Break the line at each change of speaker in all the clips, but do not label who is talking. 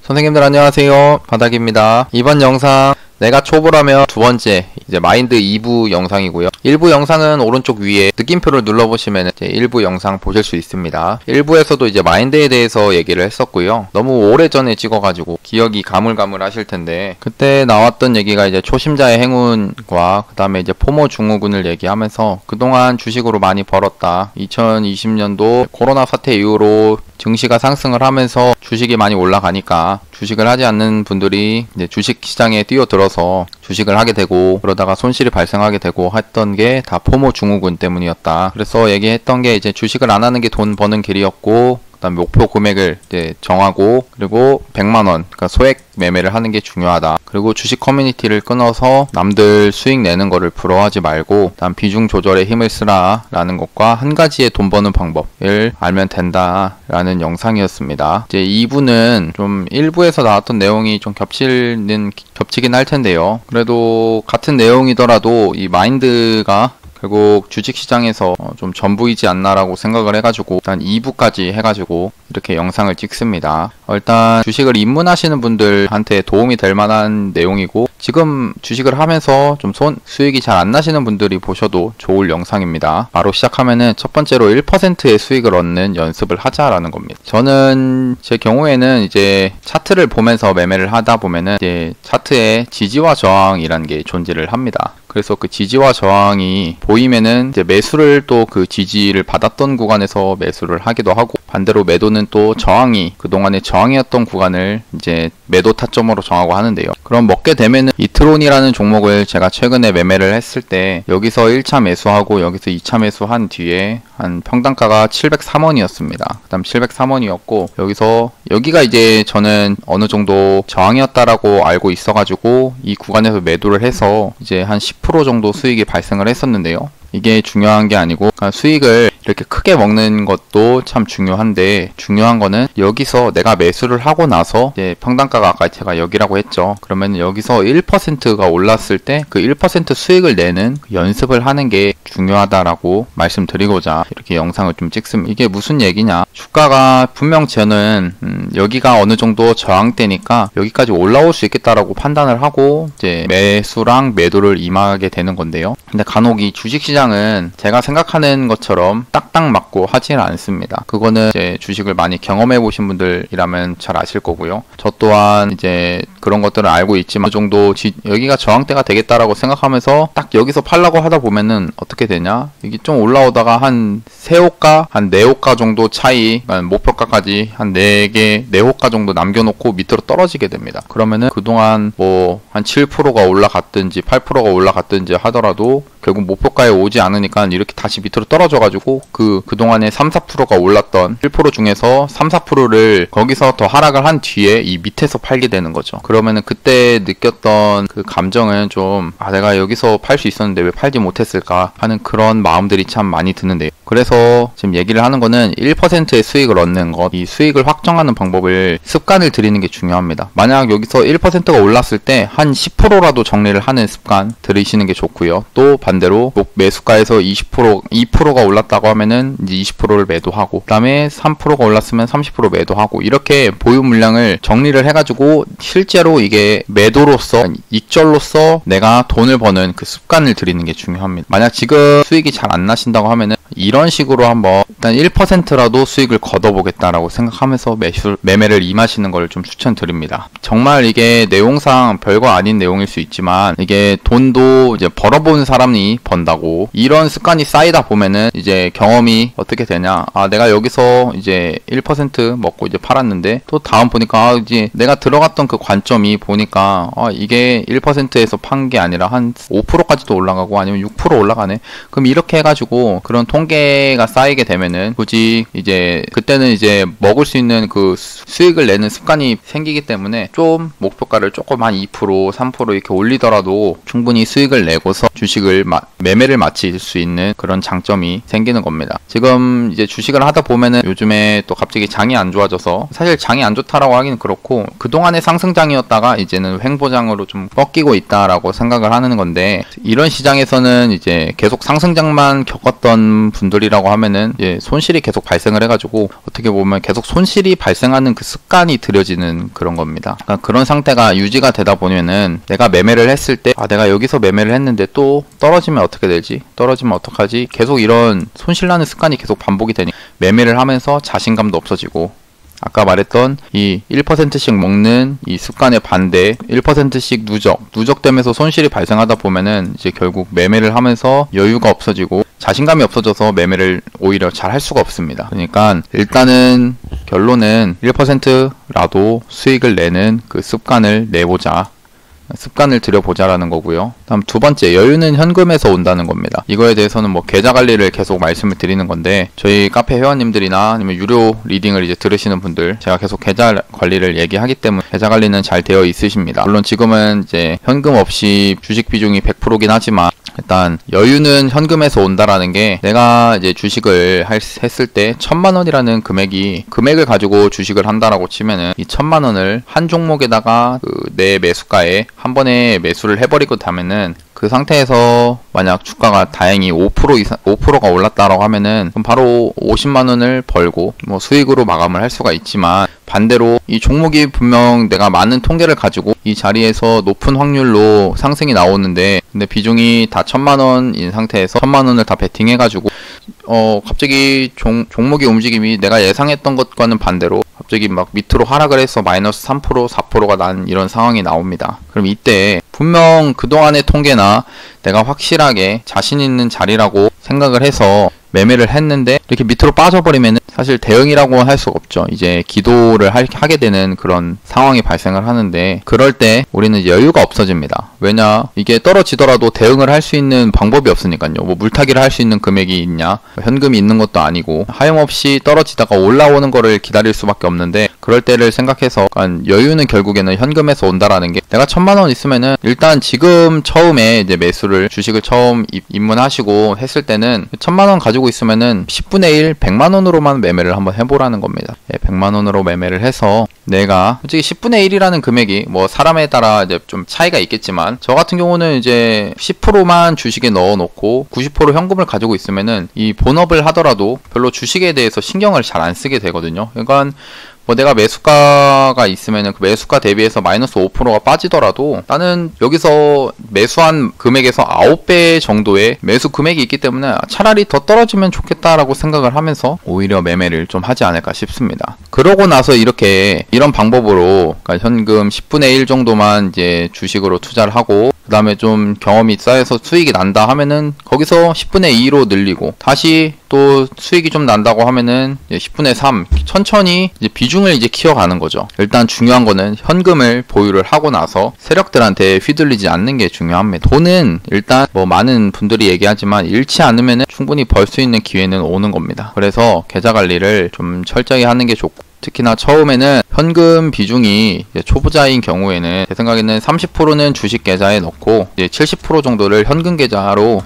선생님들 안녕하세요. 바닥입니다. 이번 영상 내가 초보라면 두 번째 이제 마인드 2부 영상이고요. 1부 영상은 오른쪽 위에 느낌표를 눌러보시면 이제 1부 영상 보실 수 있습니다. 1부에서도 이제 마인드에 대해서 얘기를 했었고요. 너무 오래전에 찍어가지고 기억이 가물가물하실 텐데 그때 나왔던 얘기가 이제 초심자의 행운과 그 다음에 이제 포모 증후군을 얘기하면서 그동안 주식으로 많이 벌었다. 2020년도 코로나 사태 이후로 증시가 상승을 하면서 주식이 많이 올라가니까 주식을 하지 않는 분들이 이제 주식 시장에 뛰어들어서 주식을 하게 되고 그러다가 손실이 발생하게 되고 했던 게 다 포모 증후군 때문이었다. 그래서 얘기했던 게 이제 주식을 안 하는 게 돈 버는 길이었고 그다음 목표 금액을 이제 정하고 그리고 100만 원, 그러니까 소액 매매를 하는 게 중요하다. 그리고 주식 커뮤니티를 끊어서 남들 수익 내는 거를 부러워하지 말고 그다음 비중 조절에 힘을 쓰라라는 것과 한 가지의 돈 버는 방법을 알면 된다라는 영상이었습니다. 이제 2부는 좀 1부에서 나왔던 내용이 좀 겹치긴 할 텐데요. 그래도 같은 내용이더라도 이 마인드가 결국 주식시장에서 좀 전부이지 않나라고 생각을 해가지고 일단 2부까지 해가지고 이렇게 영상을 찍습니다. 일단 주식을 입문하시는 분들한테 도움이 될 만한 내용이고 지금 주식을 하면서 좀 수익이 잘 안 나시는 분들이 보셔도 좋을 영상입니다. 바로 시작하면은 첫 번째로 1%의 수익을 얻는 연습을 하자라는 겁니다. 저는 제 경우에는 이제 차트를 보면서 매매를 하다 보면은 이제 차트에 지지와 저항이라는 게 존재를 합니다. 그래서 그 지지와 저항이 보이면은 이제 매수를 또 그 지지를 받았던 구간에서 매수를 하기도 하고 반대로 매도는 또 저항이 그동안의 저항이었던 구간을 이제 매도 타점으로 정하고 하는데요. 그럼 먹게 되면은 이트론이라는 종목을 제가 최근에 매매를 했을 때 여기서 1차 매수하고 여기서 2차 매수한 뒤에 한 평단가가 703원이었습니다. 그 다음 703원이었고 여기가 이제 저는 어느 정도 저항이었다라고 알고 있어가지고 이 구간에서 매도를 해서 이제 한 10% 정도 수익이 발생을 했었는데요. 이게 중요한 게 아니고 그러니까 수익을 이렇게 크게 먹는 것도 참 중요한데 중요한 거는 여기서 내가 매수를 하고 나서 이제 평단가가 아까 제가 여기라고 했죠. 그러면 여기서 1%가 올랐을 때 그 1% 수익을 내는 연습을 하는 게 중요하다라고 말씀드리고자 이렇게 영상을 좀 찍습니다. 이게 무슨 얘기냐? 주가가 분명 저는 여기가 어느 정도 저항대니까 여기까지 올라올 수 있겠다라고 판단을 하고 이제 매수랑 매도를 임하게 되는 건데요. 근데 간혹 이 주식시장은 제가 생각하는 것처럼 딱딱 맞고 하지는 않습니다. 그거는 이제 주식을 많이 경험해 보신 분들이라면 잘 아실 거고요. 저 또한 이제 그런 것들을 알고 있지만 어느 정도 여기가 저항대가 되겠다라고 생각하면서 딱 여기서 팔라고 하다 보면은 어떻게 되냐? 이게 좀 올라오다가 한 3호가, 한 4호가 정도 차이, 그러니까 목표가까지 한 4개, 4호가 정도 남겨놓고 밑으로 떨어지게 됩니다. 그러면은 그동안 뭐 한 7%가 올라갔든지 8%가 올라갔든지 하더라도 결국 목표가에 오지 않으니까 이렇게 다시 밑으로 떨어져가지고 그동안에 3, 4%가 올랐던 1% 중에서 3, 4%를 거기서 더 하락을 한 뒤에 이 밑에서 팔게 되는 거죠. 그러면은 그때 느꼈던 그 감정은 좀 내가 여기서 팔 수 있었는데 왜 팔지 못했을까 하는 그런 마음들이 참 많이 드는데요. 그래서 지금 얘기를 하는 거는 1%의 수익을 얻는 것, 이 수익을 확정하는 방법을 습관을 들이는 게 중요합니다. 만약 여기서 1%가 올랐을 때 한 10%라도 정리를 하는 습관 들이시는 게 좋고요. 또 반대로 매수가에서 2%가 올랐다고 하면은 이제 20%를 매도하고 그 다음에 3%가 올랐으면 30% 매도하고 이렇게 보유 물량을 정리를 해가지고 실제로 이게 매도로서 익절로서 내가 돈을 버는 그 습관을 들이는 게 중요합니다. 만약 지금 수익이 잘 안 나신다고 하면은 이런 식으로 한번 일단 1%라도 수익을 걷어보겠다라고 생각하면서 매매를 임하시는 걸 좀 추천드립니다. 정말 이게 내용상 별거 아닌 내용일 수 있지만 이게 돈도 이제 벌어본 사람이 번다고 이런 습관이 쌓이다 보면은 이제 경험이 어떻게 되냐? 내가 여기서 이제 1% 먹고 이제 팔았는데 또 다음 보니까 이제 내가 들어갔던 그 관점이 보니까 이게 1%에서 판 게 아니라 한 5%까지도 올라가고 아니면 6% 올라가네. 그럼 이렇게 해가지고 그런 통계가 쌓이게 되면은 굳이 이제 그때는 이제 먹을 수 있는 그 수익을 내는 습관이 생기기 때문에 좀 목표가를 조금 한 2%, 3% 이렇게 올리더라도 충분히 수익을 내고서 주식을 매매를 마칠 수 있는 그런 장점이 생기는 겁니다. 지금 이제 주식을 하다 보면은 요즘에 또 갑자기 장이 안 좋아져서 사실 장이 안 좋다라고 하기는 그렇고 그동안의 상승장이었다가 이제는 횡보장으로 좀 꺾이고 있다라고 생각을 하는 건데 이런 시장에서는 이제 계속 상승장만 겪었던 분들 분들이라고 하면은 손실이 계속 발생을 해가지고 어떻게 보면 계속 손실이 발생하는 그 습관이 들여지는 그런 겁니다. 그러니까 그런 상태가 유지가 되다 보면은 내가 매매를 했을 때 내가 여기서 매매를 했는데 또 떨어지면 어떻게 되지? 떨어지면 어떡하지? 계속 이런 손실나는 습관이 계속 반복이 되니 매매를 하면서 자신감도 없어지고, 아까 말했던 이 1%씩 먹는 이 습관의 반대, 1%씩 누적되면서 손실이 발생하다 보면은 이제 결국 매매를 하면서 여유가 없어지고 자신감이 없어져서 매매를 오히려 잘 할 수가 없습니다. 그러니까 일단은 결론은 1%라도 수익을 내는 그 습관을 내보자. 습관을 들여보자라는 거고요. 다음 두 번째, 여유는 현금에서 온다는 겁니다. 이거에 대해서는 뭐 계좌 관리를 계속 말씀을 드리는 건데, 저희 카페 회원님들이나 아니면 유료 리딩을 이제 들으시는 분들, 제가 계속 계좌 관리를 얘기하기 때문에 계좌 관리는 잘 되어 있으십니다. 물론 지금은 이제 현금 없이 주식 비중이 100%긴 하지만, 일단 여유는 현금에서 온다라는 게, 내가 이제 주식을 했을 때 1000만원이라는 금액을 가지고 주식을 한다라고 치면은 이 1000만원을 한 종목에다가 내 매수가에 한 번에 매수를 해버리고 나면은, 그 상태에서 만약 주가가 다행히 5%가 올랐다라고 하면은 그럼 바로 50만원을 벌고 뭐 수익으로 마감을 할 수가 있지만, 반대로 이 종목이 분명 내가 많은 통계를 가지고 이 자리에서 높은 확률로 상승이 나오는데, 근데 비중이 다 1000만원인 상태에서 1000만원을 다 베팅해가지고 갑자기 종목의 움직임이 내가 예상했던 것과는 반대로 갑자기 막 밑으로 하락을 해서 마이너스 3%, 4%가 난 이런 상황이 나옵니다. 그럼 이때 분명 그동안의 통계나 내가 확실하게 자신 있는 자리라고 생각을 해서 매매를 했는데 이렇게 밑으로 빠져버리면 사실 대응이라고 할 수가 없죠. 이제 기도를 하게 되는 그런 상황이 발생을 하는데, 그럴 때 우리는 여유가 없어집니다. 왜냐, 이게 떨어지더라도 대응을 할 수 있는 방법이 없으니까요. 뭐 물타기를 할 수 있는 금액이 있냐, 현금이 있는 것도 아니고 하염없이 떨어지다가 올라오는 거를 기다릴 수밖에 없는데, 그럴 때를 생각해서 여유는 결국에는 현금에서 온다라는 게, 내가 1000만원 있으면은 일단 지금 처음에 이제 주식을 처음 입문하시고 했을 때는 1000만원 가지고 있으면은 10분의 1, 100만원으로만 매매를 한번 해보라는 겁니다. 100만원으로 매매를 해서, 내가 솔직히 10분의 1이라는 금액이 뭐 사람에 따라 이제 좀 차이가 있겠지만, 저 같은 경우는 이제 10%만 주식에 넣어놓고 90% 현금을 가지고 있으면은 이 본업을 하더라도 별로 주식에 대해서 신경을 잘 안 쓰게 되거든요. 그러니까 뭐 내가 매수가가 있으면은 그 매수가 대비해서 마이너스 5%가 빠지더라도 나는 여기서 매수한 금액에서 9배 정도의 매수 금액이 있기 때문에 차라리 더 떨어지면 좋겠다라고 생각을 하면서 오히려 매매를 좀 하지 않을까 싶습니다. 그러고 나서 이런 방법으로, 그러니까 현금 10분의 1 정도만 이제 주식으로 투자를 하고, 그 다음에 좀 경험이 쌓여서 수익이 난다 하면은 거기서 10분의 2로 늘리고, 다시 또 수익이 좀 난다고 하면은 10분의 3, 천천히 이제 비중을 이제 키워가는 거죠. 일단 중요한 거는 현금을 보유를 하고 나서 세력들한테 휘둘리지 않는 게 중요합니다. 돈은 일단 뭐 많은 분들이 얘기하지만 잃지 않으면은 충분히 벌 수 있는 기회는 오는 겁니다. 그래서 계좌 관리를 좀 철저히 하는 게 좋고, 특히나 처음에는 현금 비중이 초보자인 경우에는 제 생각에는 30%는 주식 계좌에 넣고 이제 70% 정도를 현금 계좌로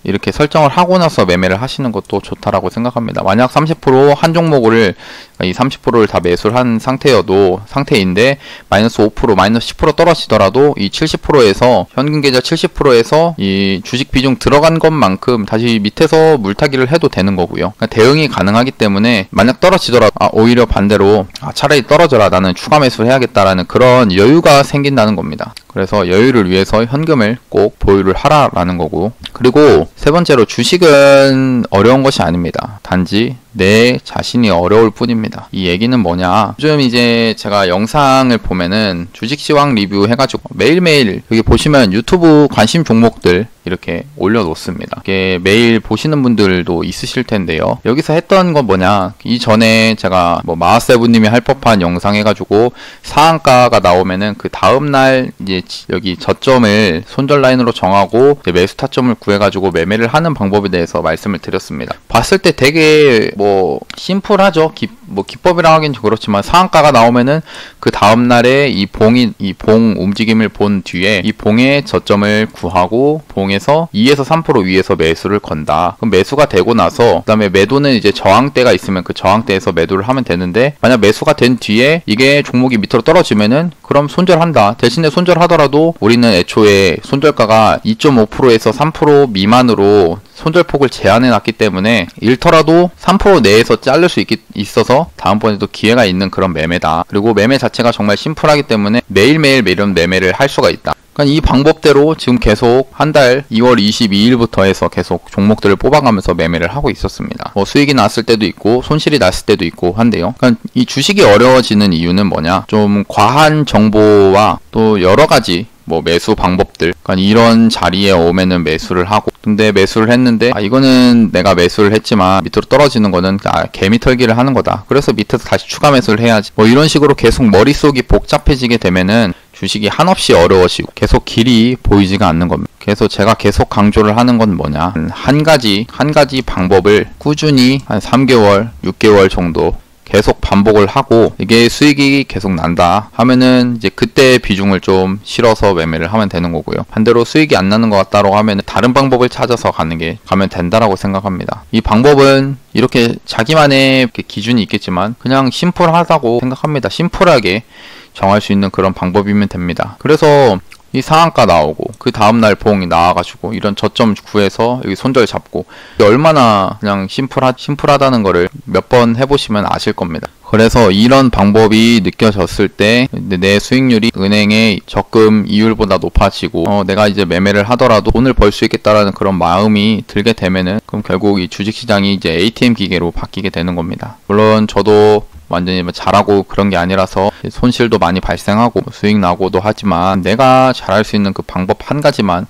이렇게 설정을 하고 나서 매매를 하시는 것도 좋다라고 생각합니다. 만약 30% 한 종목을 이 30%를 다 매수를 한 상태인데 마이너스 5%, 마이너스 10% 떨어지더라도 이 70%에서 현금 계좌 70%에서 이 주식 비중 들어간 것만큼 다시 밑에서 물타기를 해도 되는 거고요. 그러니까 대응이 가능하기 때문에 만약 떨어지더라도 오히려 반대로 차라리 떨어져라, 나는 추가 매수를 해야겠다라는 그런 여유가 생긴다는 겁니다. 그래서 여유를 위해서 현금을 꼭 보유를 하라라는 거고, 그리고 세 번째로 주식은 어려운 것이 아닙니다. 단지 내 자신이 어려울 뿐입니다. 이 얘기는 뭐냐, 요즘 이제 제가 영상을 보면은 주식시황 리뷰 해가지고 매일매일 여기 보시면 유튜브 관심 종목들 이렇게 올려놓습니다. 이게 매일 보시는 분들도 있으실 텐데요. 여기서 했던 건 뭐냐, 이전에 제가 뭐 마하세부님이 할 법한 영상 해가지고 상한가가 나오면은 그 다음날 이제 여기 저점을 손절 라인으로 정하고 이제 매수 타점을 구해가지고 매매를 하는 방법에 대해서 말씀을 드렸습니다. 봤을 때 되게 뭐 심플하죠. 기법이라 하긴 그렇지만, 상한가가 나오면은 그 다음날에 이 봉 움직임을 본 뒤에 이 봉의 저점을 구하고 봉에서 2에서 3% 위에서 매수를 건다. 그럼 매수가 되고 나서 그 다음에 매도는 이제 저항대가 있으면 그 저항대에서 매도를 하면 되는데, 만약 매수가 된 뒤에 이게 종목이 밑으로 떨어지면은 그럼 손절한다. 대신에 손절하더라도 우리는 애초에 손절가가 2.5%에서 3% 미만으로 손절폭을 제한해 놨기 때문에 잃더라도 3% 내에서 자를 수 있어서 다음번에도 기회가 있는 그런 매매다. 그리고 매매 자체가 정말 심플하기 때문에 매일매일 이런 매매를 할 수가 있다. 그러니까 이 방법대로 지금 계속 한 달 2월 22일부터 해서 계속 종목들을 뽑아가면서 매매를 하고 있었습니다. 뭐 수익이 났을 때도 있고 손실이 났을 때도 있고 한데요. 그러니까 이 주식이 어려워지는 이유는 뭐냐? 좀 과한 정보와 또 여러 가지 뭐 매수 방법들, 그러니까 이런 자리에 오면은 매수를 하고, 근데 매수를 했는데 이거는 내가 매수를 했지만 밑으로 떨어지는 거는 개미 털기를 하는 거다. 그래서 밑에서 다시 추가 매수를 해야지. 뭐 이런 식으로 계속 머릿속이 복잡해지게 되면은 주식이 한없이 어려워지고 계속 길이 보이지가 않는 겁니다. 그래서 제가 계속 강조를 하는 건 뭐냐, 한 가지 방법을 꾸준히 한 3개월, 6개월 정도 계속 반복을 하고 이게 수익이 계속 난다 하면은 이제 그때 비중을 좀 실어서 매매를 하면 되는 거고요. 반대로 수익이 안 나는 것 같다고 하면 다른 방법을 찾아서 가면 된다라고 생각합니다. 이 방법은 이렇게 자기만의 기준이 있겠지만 그냥 심플하다고 생각합니다. 심플하게 정할 수 있는 그런 방법이면 됩니다. 그래서 이 상한가 나오고 그 다음날 봉이 나와가지고 이런 저점 구해서 여기 손절 잡고 얼마나 그냥 심플하다는 거를 몇 번 해보시면 아실 겁니다. 그래서 이런 방법이 느껴졌을 때 내 수익률이 은행의 적금 이율보다 높아지고 내가 이제 매매를 하더라도 돈을 벌 수 있겠다라는 그런 마음이 들게 되면은 그럼 결국 이 주식시장이 이제 ATM 기계로 바뀌게 되는 겁니다. 물론 저도 완전히 잘하고 그런 게 아니라서 손실도 많이 발생하고 수익 나고도 하지만 내가 잘할 수 있는 그 방법 한 가지만,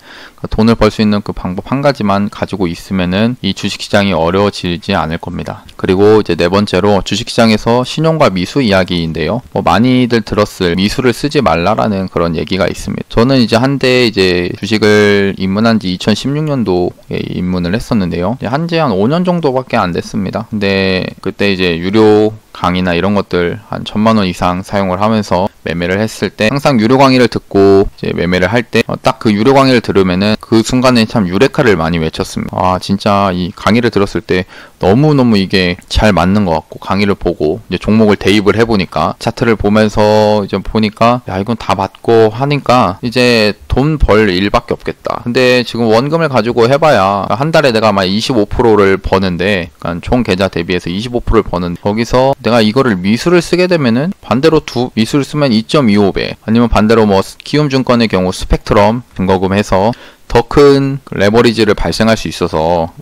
돈을 벌 수 있는 그 방법 한 가지만 가지고 있으면은 이 주식시장이 어려워지지 않을 겁니다. 그리고 이제 네 번째로 주식시장에서 신용과 미수 이야기인데요. 뭐 많이들 들었을 미수를 쓰지 말라라는 그런 얘기가 있습니다. 저는 이제 한때 이제 주식을 입문한 지 2016년도에 입문을 했었는데요. 한지 한 5년 정도밖에 안 됐습니다. 근데 그때 이제 유료 강의나 이런 것들 한 1000만 원 이상 사용을 하면서 매매를 했을 때 항상 유료 강의를 듣고 이제 매매를 할 때 딱 그 유료 강의를 들으면은 그 순간에 참 유레카를 많이 외쳤습니다. 아, 진짜 이 강의를 들었을 때 너무너무 이게 잘 맞는 것 같고, 강의를 보고 이제 종목을 대입을 해보니까 차트를 보면서 이제 보니까 야, 이건 다 맞고 하니까 이제 돈 벌 일밖에 없겠다. 근데 지금 원금을 가지고 해봐야 한 달에 내가 막 25%를 버는데, 그러니까 총 계좌 대비해서 25%를 버는데 거기서 내가 이거를 미수를 쓰게 되면은 반대로 미수를 쓰면 2.25배, 아니면 반대로 뭐 키움증권의 경우 스펙트럼 증거금 해서 더 큰 레버리지를 발생할 수 있어서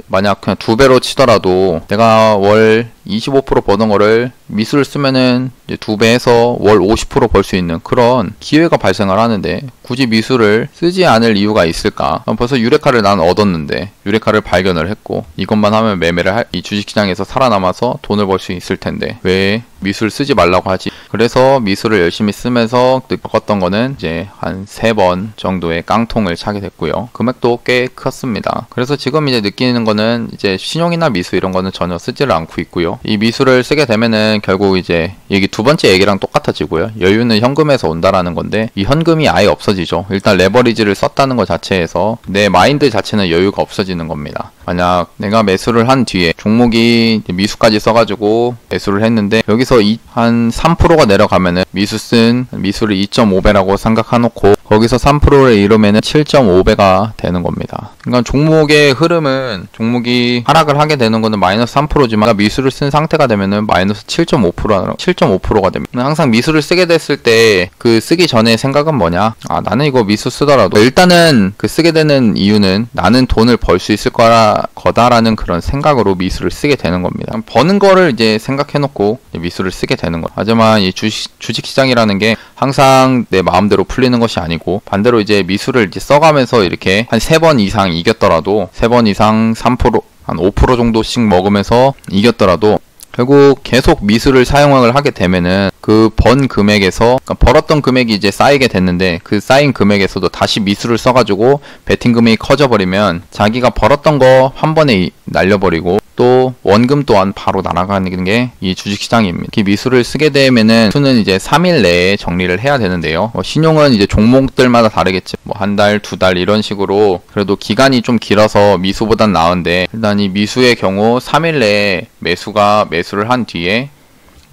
만약 그냥 2배로 치더라도 내가 월 25% 버는 거를 미수를 쓰면은 이제 2배 해서 월 50% 벌 수 있는 그런 기회가 발생을 하는데 굳이 미수를 쓰지 않을 이유가 있을까? 벌써 유레카를 난 얻었는데, 유레카를 발견을 했고 이것만 하면 매매를 이 주식시장에서 살아남아서 돈을 벌 수 있을 텐데 왜 미수를 쓰지 말라고 하지? 그래서 미수를 열심히 쓰면서 겪었던 거는 이제 한 3번 정도의 깡통을 차게 됐고요. 금액도 꽤 컸습니다. 그래서 지금 이제 느끼는 거는 이제 신용이나 미수 이런 거는 전혀 쓰지를 않고 있고요. 이 미수를 쓰게 되면은 결국 이제 여기 두 번째 얘기랑 똑같아지고요. 여유는 현금에서 온다라는 건데 이 현금이 아예 없어지죠. 일단 레버리지를 썼다는 것 자체에서 내 마인드 자체는 여유가 없어지는 겁니다. 만약 내가 매수를 한 뒤에 종목이 미수까지 써가지고 매수를 했는데 여기서 한 3%가 내려가면은 미수를 2.5배라고 생각해놓고 거기서 3%를 이루면은 7.5배가 되는 겁니다. 그러니까 종목의 흐름은 종목이 하락을 하게 되는 거는 마이너스 3%지만 미수를 쓴 상태가 되면은 마이너스 7.5%가 됩니다. 항상 미수를 쓰게 됐을 때 그 쓰기 전에 생각은 뭐냐? 아, 나는 이거 미수 쓰더라도 일단은 그 쓰게 되는 이유는 나는 돈을 벌 수 있을 거다라는 그런 생각으로 미수를 쓰게 되는 겁니다. 버는 거를 이제 생각해놓고 미수를 쓰게 되는 거예요. 하지만 이 주식시장이라는 게 항상 내 마음대로 풀리는 것이 아니고 반대로 이제 미수를 이제 써가면서 이렇게 한 3번 이상 이겼더라도 3번 이상 3%, 한 5% 정도씩 먹으면서 이겼더라도 결국 계속 미수를 사용을 하게 되면은 그 번 금액에서, 그러니까 벌었던 금액이 이제 쌓이게 됐는데 그 쌓인 금액에서도 다시 미수를 써가지고 베팅 금액이 커져버리면 자기가 벌었던 거 한 번에 날려버리고 또 원금 또한 바로 날아가는 게 이 주식시장입니다. 이 미수를 쓰게 되면은 수는 이제 3일 내에 정리를 해야 되는데요. 신용은 이제 종목들마다 다르겠지. 뭐 한 달, 2달 이런 식으로 그래도 기간이 좀 길어서 미수보단 나은데, 일단 이 미수의 경우 3일 내에 매수를 한 뒤에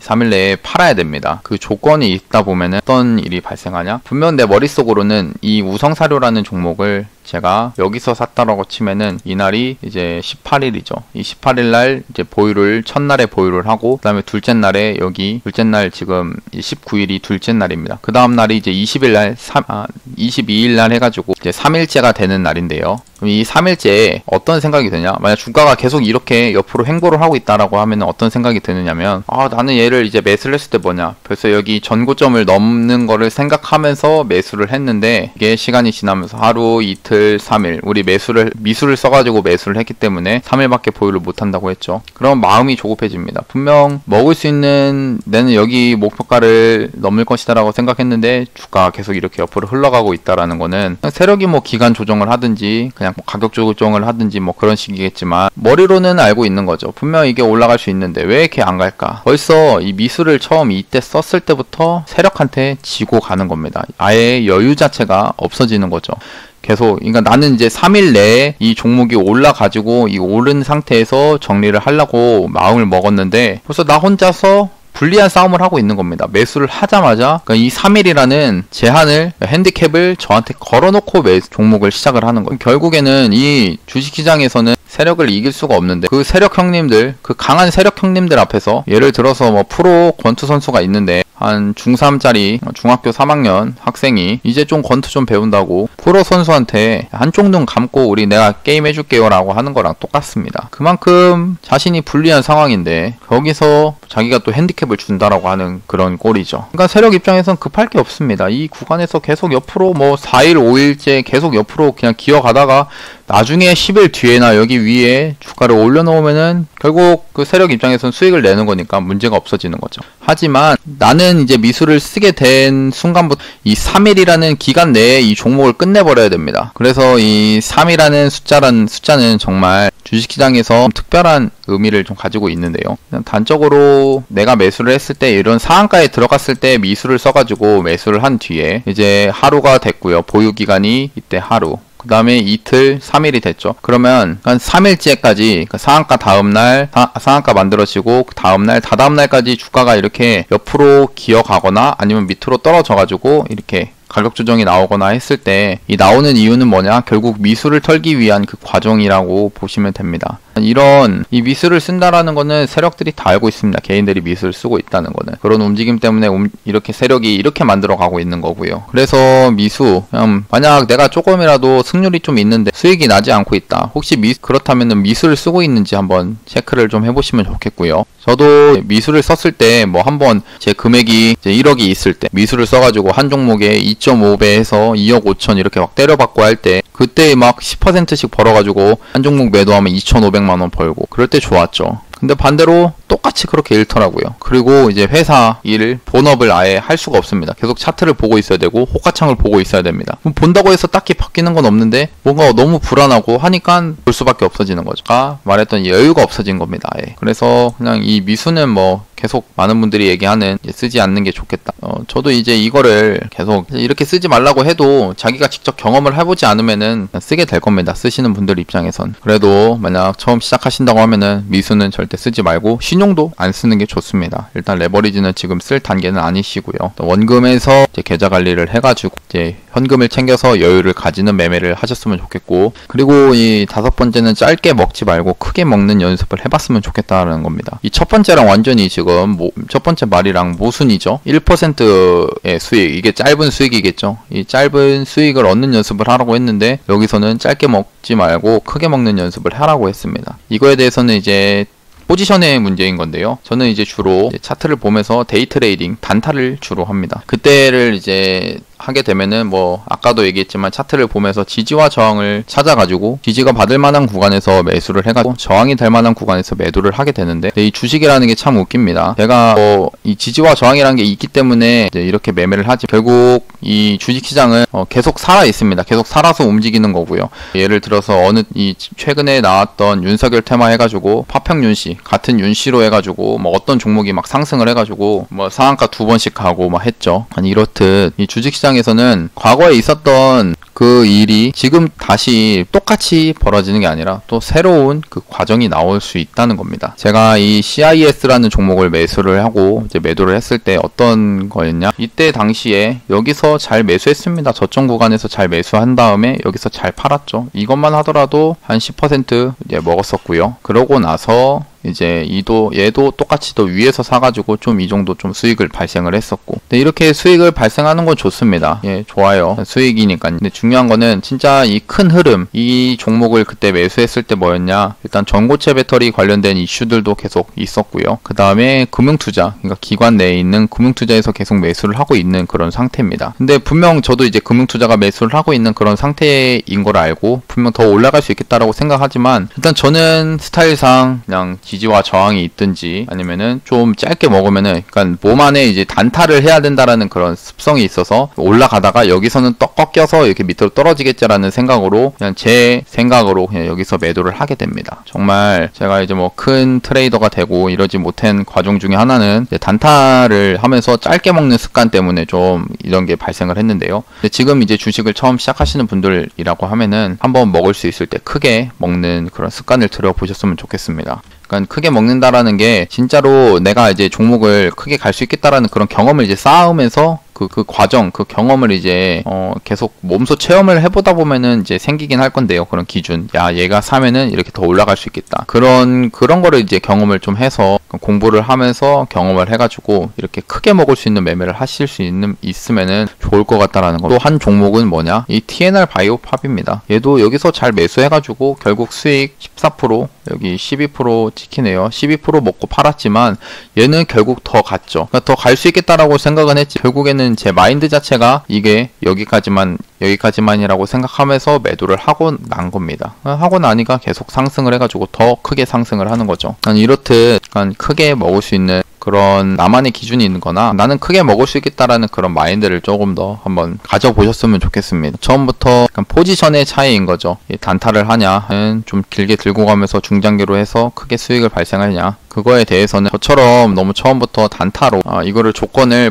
3일 내에 팔아야 됩니다. 그 조건이 있다 보면은 어떤 일이 발생하냐? 분명 내 머릿속으로는 이 우성사료라는 종목을 제가 여기서 샀다라고 치면은 이날이 이제 18일이죠. 이 18일 날 이제 보유를 첫날에 보유를 하고 그다음에 둘째 날에 여기 둘째 날 지금 19일이 둘째 날입니다. 그 다음 날이 이제 20일 날 22일 날 해가지고 이제 3일째가 되는 날인데요. 그럼 이 3일째에 어떤 생각이 드냐? 만약 주가가 계속 이렇게 옆으로 횡보를 하고 있다라고 하면 어떤 생각이 드느냐면 나는 얘를 이제 매수를 했을 때 뭐냐? 벌써 여기 전고점을 넘는 거를 생각하면서 매수를 했는데 이게 시간이 지나면서 하루, 이틀, 3일 우리 미수를 써가지고 매수를 했기 때문에 3일밖에 보유를 못한다고 했죠. 그럼 마음이 조급해집니다. 분명 먹을 수 있는 내는 여기 목표가를 넘을 것이다라고 생각했는데 주가가 계속 이렇게 옆으로 흘러가고 있다라는 거는 세력이 뭐 기간 조정을 하든지 그냥 뭐 가격 조정을 하든지 뭐 그런 식이겠지만 머리로는 알고 있는 거죠. 분명 이게 올라갈 수 있는데 왜 이렇게 안 갈까? 벌써 이 미수를 처음 이때 썼을 때부터 세력한테 지고 가는 겁니다. 아예 여유 자체가 없어지는 거죠. 계속 그러니까 나는 이제 3일 내에 이 종목이 올라가지고 이 오른 상태에서 정리를 하려고 마음을 먹었는데 벌써 나 혼자서 불리한 싸움을 하고 있는 겁니다. 매수를 하자마자 그러니까 이 3일이라는 제한을 핸디캡을 저한테 걸어놓고 종목을 시작을 하는 거예요. 결국에는 이 주식시장에서는 세력을 이길 수가 없는데 그 세력 형님들, 그 강한 세력 형님들 앞에서 예를 들어서 뭐 프로 권투 선수가 있는데 한 중3짜리 중학교 3학년 학생이 이제 좀 권투 좀 배운다고 프로 선수한테 한쪽 눈 감고 우리 내가 게임 해줄게요 라고 하는 거랑 똑같습니다. 그만큼 자신이 불리한 상황인데 거기서 자기가 또 핸디캡을 준다라고 하는 그런 꼴이죠. 그러니까 세력 입장에선 급할 게 없습니다. 이 구간에서 계속 옆으로 뭐 4일 5일째 계속 옆으로 그냥 기어가다가 나중에 10일 뒤에나 여기 위에 주가를 올려놓으면은 결국 그 세력 입장에선 수익을 내는 거니까 문제가 없어지는 거죠. 하지만 나는 이제 미수를 쓰게 된 순간부터 이 3일이라는 기간 내에 이 종목을 끝내버려야 됩니다. 그래서 이 3이라는 숫자는 정말 주식시장에서 특별한 의미를 좀 가지고 있는데요. 단적으로 내가 매수를 했을 때 이런 상한가에 들어갔을 때 미수를 써가지고 매수를 한 뒤에 이제 하루가 됐고요. 보유기간이 이때 하루. 그 다음에 이틀, 3일이 됐죠. 그러면 한 3일째까지 상한가 다음날 상한가 만들어지고 그 다음날, 다다음날까지 주가가 이렇게 옆으로 기어가거나 아니면 밑으로 떨어져가지고 이렇게 가격 조정이 나오거나 했을 때 이 나오는 이유는 뭐냐? 결국 미수를 털기 위한 그 과정이라고 보시면 됩니다. 이런 이 미수를 쓴다라는 거는 세력들이 다 알고 있습니다. 개인들이 미수를 쓰고 있다는 거는 그런 움직임 때문에 이렇게 세력이 이렇게 만들어 가고 있는 거고요. 그래서 미수 만약 내가 조금이라도 승률이 좀 있는데 수익이 나지 않고 있다. 혹시 그렇다면은 미수를 쓰고 있는지 한번 체크를 좀 해보시면 좋겠고요. 저도 미수를 썼을 때 뭐 한번 제 금액이 이제 1억이 있을 때 미수를 써가지고 한 종목에 2.5배 해서 2억 5천 이렇게 막 때려받고 할 때 그때 막 10%씩 벌어가지고 한 종목 매도하면 2,500만 원 벌고 그럴 때 좋았죠. 근데 반대로 똑같이 그렇게 잃더라고요. 그리고 이제 회사 일, 본업을 아예 할 수가 없습니다. 계속 차트를 보고 있어야 되고 호가창을 보고 있어야 됩니다. 그럼 본다고 해서 딱히 바뀌는 건 없는데 뭔가 너무 불안하고 하니까 볼 수밖에 없어지는 거죠. 아까 말했던 여유가 없어진 겁니다. 아예. 그래서 그냥 이 미수는 뭐 계속 많은 분들이 얘기하는 쓰지 않는 게 좋겠다. 저도 이제 이거를 계속 이렇게 쓰지 말라고 해도 자기가 직접 경험을 해보지 않으면은 쓰게 될 겁니다. 쓰시는 분들 입장에선. 그래도 만약 처음 시작하신다고 하면은 미수는 절대 쓰지 말고 신용도 안 쓰는 게 좋습니다. 일단 레버리지는 지금 쓸 단계는 아니시고요. 원금에서 이제 계좌 관리를 해가지고 이제 현금을 챙겨서 여유를 가지는 매매를 하셨으면 좋겠고, 그리고 이 5번째는 짧게 먹지 말고 크게 먹는 연습을 해봤으면 좋겠다는 겁니다. 이 첫 번째랑 완전히 지금 첫 번째 말이랑 모순이죠. 1%의 수익, 이게 짧은 수익이겠죠. 이 짧은 수익을 얻는 연습을 하라고 했는데 여기서는 짧게 먹지 말고 크게 먹는 연습을 하라고 했습니다. 이거에 대해서는 이제 포지션의 문제인 건데요. 저는 이제 주로 차트를 보면서 데이 트레이딩, 단타를 주로 합니다. 그때를 이제 하게 되면은 뭐 아까도 얘기했지만 차트를 보면서 지지와 저항을 찾아가지고 지지가 받을 만한 구간에서 매수를 해가지고 저항이 될 만한 구간에서 매도를 하게 되는데, 이 주식이라는 게 참 웃깁니다. 제가 이 지지와 저항이라는 게 있기 때문에 이제 이렇게 매매를 하지, 결국 이 주식시장은 계속 살아 있습니다. 계속 살아서 움직이는 거고요. 예를 들어서 이 최근에 나왔던 윤석열 테마 해가지고 파평윤씨 같은 윤씨로 해가지고 뭐 어떤 종목이 막 상승을 해가지고 뭐 상한가 2번씩 가고 막 했죠. 아니 이렇듯 이 주식시장 에서는 과거에 있었던 그 일이 지금 다시 똑같이 벌어지는 게 아니라 또 새로운 그 과정이 나올 수 있다는 겁니다. 제가 이 CIS라는 종목을 매수를 하고 이제 매도를 했을 때 어떤 거였냐? 이때 당시에 여기서 잘 매수했습니다. 저점 구간에서 잘 매수한 다음에 여기서 잘 팔았죠. 이것만 하더라도 한 10% 이제 먹었었고요. 그러고 나서 이제 얘도 똑같이 더 위에서 사가지고 좀 이 정도 좀 수익을 발생을 했었고. 근데 이렇게 수익을 발생하는 건 좋습니다. 예, 좋아요. 수익이니까. 근데 중요한 거는 진짜 이 큰 흐름, 이 종목을 그때 매수했을 때 뭐였냐? 일단 전고체 배터리 관련된 이슈들도 계속 있었고요. 그 다음에 금융투자, 그러니까 기관 내에 있는 금융투자에서 계속 매수를 하고 있는 그런 상태입니다. 근데 분명 저도 이제 금융투자가 매수를 하고 있는 그런 상태인 걸 알고 분명 더 올라갈 수 있겠다라고 생각하지만 일단 저는 스타일상 그냥 지지와 저항이 있든지 아니면은 좀 짧게 먹으면은 그러니까 몸 안에 이제 단타를 해야 된다라는 그런 습성이 있어서 올라가다가 여기서는 떡 꺾여서 이렇게 밑으로 떨어지겠지라는 생각으로 그냥 제 생각으로 그냥 여기서 매도를 하게 됩니다. 정말 제가 이제 뭐 큰 트레이더가 되고 이러지 못한 과정 중에 하나는 이제 단타를 하면서 짧게 먹는 습관 때문에 좀 이런 게 발생을 했는데요. 근데 지금 이제 주식을 처음 시작하시는 분들이라고 하면은 한번 먹을 수 있을 때 크게 먹는 그런 습관을 들여보셨으면 좋겠습니다. 그러니까 크게 먹는다라는 게 진짜로 내가 이제 종목을 크게 갈 수 있겠다라는 그런 경험을 이제 쌓으면서 그 과정, 그 경험을 이제 계속 몸소 체험을 해보다 보면은 이제 생기긴 할 건데요. 그런 기준. 야, 얘가 사면은 이렇게 더 올라갈 수 있겠다. 그런 거를 이제 경험을 좀 해서 공부를 하면서 경험을 해가지고 이렇게 크게 먹을 수 있는 매매를 하실 수 있으면은 좋을 것 같다라는 거. 또 한 종목은 뭐냐? 이 TNR 바이오팝입니다. 얘도 여기서 잘 매수해가지고 결국 수익 14%, 여기 12% 찍히네요. 12% 먹고 팔았지만 얘는 결국 더 갔죠. 그러니까 더 갈 수 있겠다라고 생각은 했지. 결국에는 제 마인드 자체가 이게 여기까지만이라고 생각하면서 매도를 하고 난 겁니다. 하고 나니까 계속 상승을 해가지고 더 크게 상승을 하는 거죠. 이렇듯 크게 먹을 수 있는 그런 나만의 기준이 있는 거나 나는 크게 먹을 수 있겠다라는 그런 마인드를 조금 더 한번 가져보셨으면 좋겠습니다. 처음부터 포지션의 차이인 거죠. 단타를 하냐는 좀 길게 들고 가면서 중장기로 해서 크게 수익을 발생하냐, 그거에 대해서는 저처럼 너무 처음부터 단타로 이거를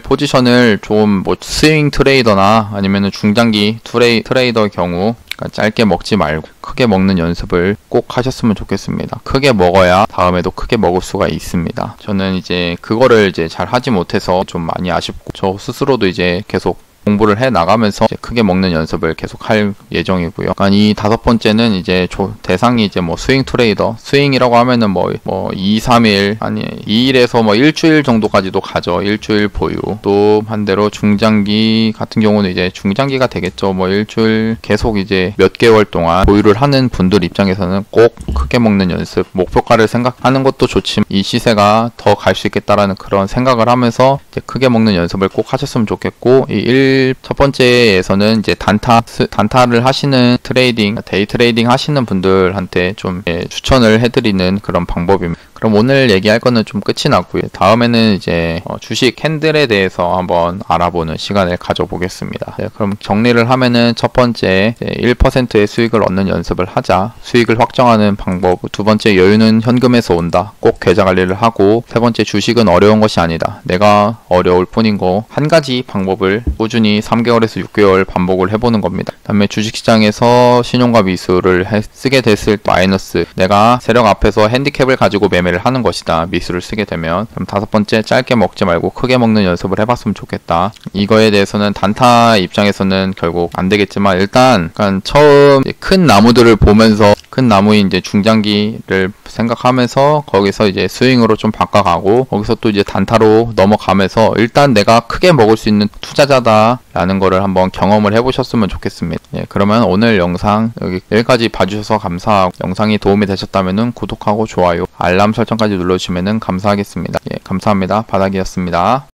포지션을 좀 뭐 스윙 트레이더나 아니면은 중장기 트레이더 경우 짧게 먹지 말고 크게 먹는 연습을 꼭 하셨으면 좋겠습니다. 크게 먹어야 다음에도 크게 먹을 수가 있습니다. 저는 이제 그거를 이제 잘 하지 못해서 좀 많이 아쉽고 저 스스로도 이제 계속 공부를 해 나가면서 이제 크게 먹는 연습을 계속 할 예정이고요. 이 5번째는 이제 대상이 이제 뭐 스윙 트레이더, 스윙이라고 하면은 뭐 2, 3일 아니 2일에서 뭐 일주일 정도까지도 가죠. 일주일 보유. 또 반대로 중장기 같은 경우는 이제 중장기가 되겠죠. 뭐 일주일 계속 이제 몇 개월 동안 보유를 하는 분들 입장에서는 꼭 크게 먹는 연습, 목표가를 생각하는 것도 좋지만 이 시세가 더 갈 수 있겠다라는 그런 생각을 하면서 이제 크게 먹는 연습을 꼭 하셨으면 좋겠고, 첫 번째에서는 이제 단타를 하시는 데이 트레이딩 하시는 분들한테 좀 추천을 해드리는 그런 방법입니다. 그럼 오늘 얘기할 거는 좀 끝이 났고요. 다음에는 이제 주식 캔들에 대해서 한번 알아보는 시간을 가져보겠습니다. 그럼 정리를 하면은 첫 번째 1%의 수익을 얻는 연습을 하자. 수익을 확정하는 방법. 두 번째, 여유는 현금에서 온다. 꼭 계좌 관리를 하고. 세 번째, 주식은 어려운 것이 아니다. 내가 어려울 뿐인 거. 한 가지 방법을 꾸준히 3개월에서 6개월 반복을 해보는 겁니다. 다음에 주식시장에서 신용과 미수를 쓰게 됐을 마이너스. 내가 세력 앞에서 핸디캡을 가지고 매매를 하는 것이다. 미수를 쓰게 되면. 그럼 5번째, 짧게 먹지 말고 크게 먹는 연습을 해봤으면 좋겠다. 이거에 대해서는 단타 입장에서는 결국 안 되겠지만 일단 처음 큰 나무들을 보면서 큰 나무인 이제 중장기를 생각하면서 거기서 이제 스윙으로 좀 바꿔가고 거기서 또 이제 단타로 넘어가면서 일단 내가 크게 먹을 수 있는 투자자다라는 거를 한번 경험을 해보셨으면 좋겠습니다. 그러면 오늘 영상 여기까지 봐주셔서 감사하고 영상이 도움이 되셨다면 구독하고 좋아요, 알람 설정까지 눌러주시면 감사하겠습니다. 감사합니다. 바닥이었습니다.